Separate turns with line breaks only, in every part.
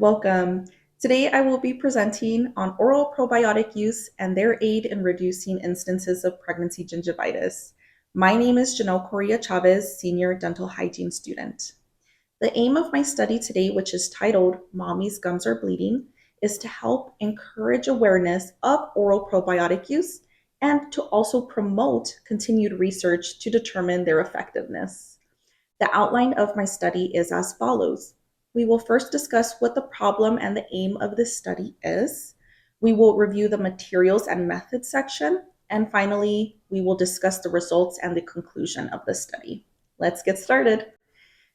Welcome. Today I will be presenting on oral probiotic use and their aid in reducing instances of pregnancy gingivitis. My name is Janelle Correa Chavez, Senior Dental Hygiene Student. The aim of my study today, which is titled Mommy's Gums Are Bleeding, is to help encourage awareness of oral probiotic use and to also promote continued research to determine their effectiveness. The outline of my study is as follows. We will first discuss what the problem and the aim of this study is. We will review the materials and methods section. And finally, we will discuss the results and the conclusion of the study. Let's get started.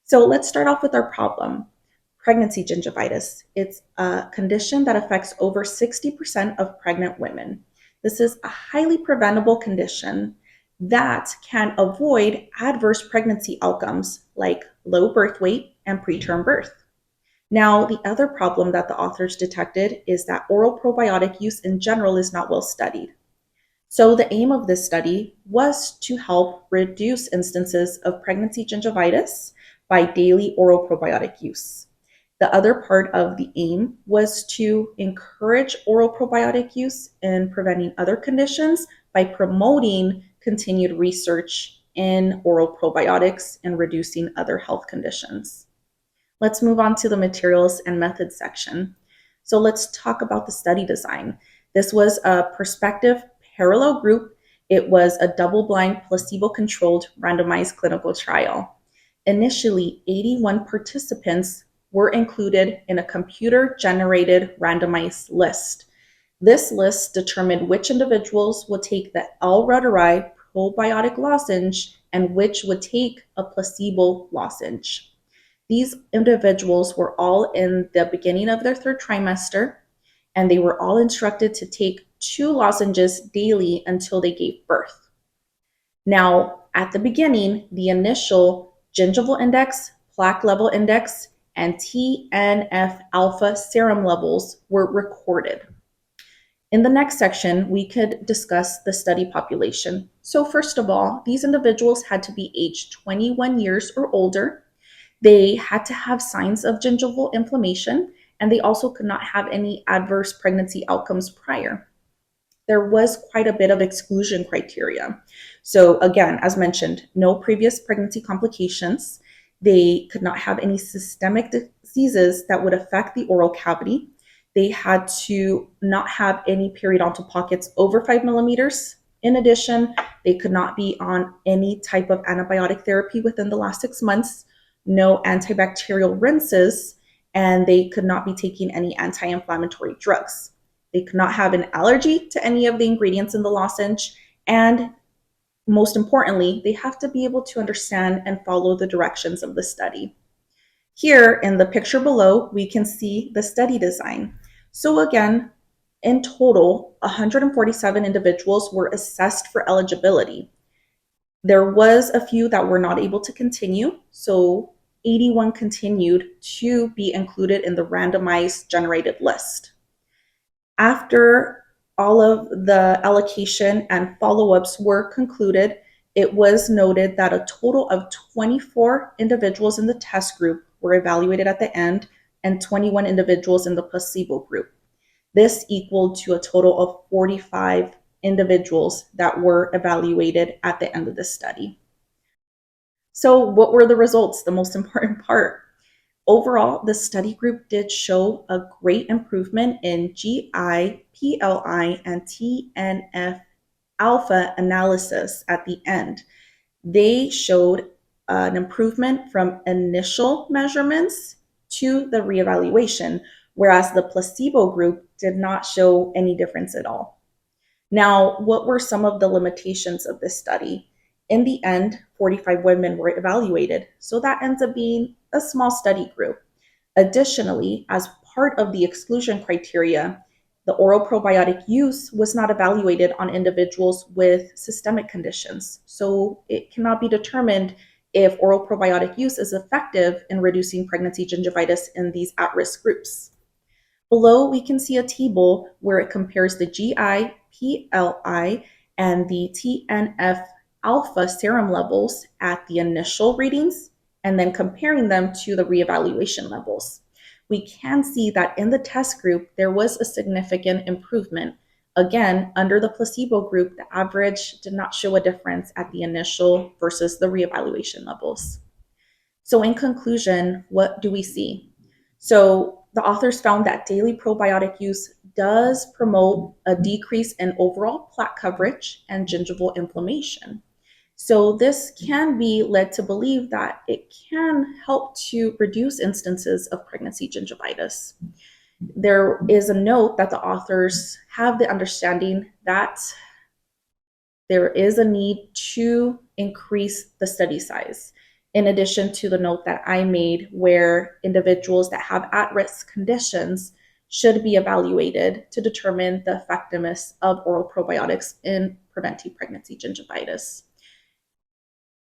So let's start off with our problem. Pregnancy gingivitis. It's a condition that affects over 60% of pregnant women. This is a highly preventable condition that can avoid adverse pregnancy outcomes like low birth weight and preterm birth. Now, the other problem that the authors detected is that oral probiotic use in general is not well studied. So the aim of this study was to help reduce instances of pregnancy gingivitis by daily oral probiotic use. The other part of the aim was to encourage oral probiotic use in preventing other conditions by promoting continued research in oral probiotics and reducing other health conditions. Let's move on to the materials and methods section. So let's talk about the study design. This was a prospective parallel group. It was a double-blind, placebo-controlled, randomized clinical trial. Initially, 81 participants were included in a computer-generated randomized list. This list determined which individuals would take the L-Reuteri probiotic lozenge and which would take a placebo lozenge. These individuals were all in the beginning of their third trimester, and they were all instructed to take 2 lozenges daily until they gave birth. Now, at the beginning, the initial gingival index, plaque level index, and TNF alpha serum levels were recorded. In the next section, we could discuss the study population. So first of all, these individuals had to be aged 21 years or older. They had to have signs of gingival inflammation, and they also could not have any adverse pregnancy outcomes prior. There was quite a bit of exclusion criteria. So again, as mentioned, no previous pregnancy complications. They could not have any systemic diseases that would affect the oral cavity. They had to not have any periodontal pockets over 5 millimeters. In addition, they could not be on any type of antibiotic therapy within the last 6 months, no antibacterial rinses, and they could not be taking any anti-inflammatory drugs. They could not have an allergy to any of the ingredients in the lozenge, and most importantly, they have to be able to understand and follow the directions of the study. Here in the picture below, we can see the study design. So again, in total, 147 individuals were assessed for eligibility. There was a few that were not able to continue, so 81 continued to be included in the randomized generated list. After all of the allocation and follow-ups were concluded, it was noted that a total of 24 individuals in the test group were evaluated at the end and 21 individuals in the placebo group. This equaled to a total of 45 individuals that were evaluated at the end of the study. So what were the results? The most important part. Overall, the study group did show a great improvement in GI, PLI, and TNF alpha analysis at the end. They showed an improvement from initial measurements to the reevaluation, whereas the placebo group did not show any difference at all. Now, what were some of the limitations of this study? In the end, 45 women were evaluated, so that ends up being a small study group. Additionally, as part of the exclusion criteria, the oral probiotic use was not evaluated on individuals with systemic conditions, so it cannot be determined if oral probiotic use is effective in reducing pregnancy gingivitis in these at-risk groups. Below, we can see a table where it compares the GI, PLI, and the TNF alpha serum levels at the initial readings and then comparing them to the reevaluation levels. we can see that in the test group, there was a significant improvement. Again, under the placebo group, the average did not show a difference at the initial versus the reevaluation levels. So, in conclusion, what do we see? So, the authors found that daily probiotic use does promote a decrease in overall plaque coverage and gingival inflammation. So, this can be led to believe that it can help to reduce instances of pregnancy gingivitis. There is a note that the authors have the understanding that there is a need to increase the study size. In addition to the note that I made, where individuals that have at risk conditions should be evaluated to determine the effectiveness of oral probiotics in preventing pregnancy gingivitis.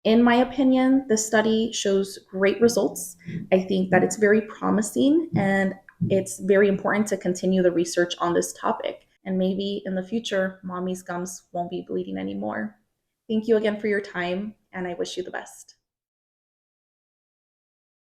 In my opinion, the study shows great results. I think that it's very promising and it's very important to continue the research on this topic. And maybe in the future, mommy's gums won't be bleeding anymore. Thank you again for your time, and I wish you the best.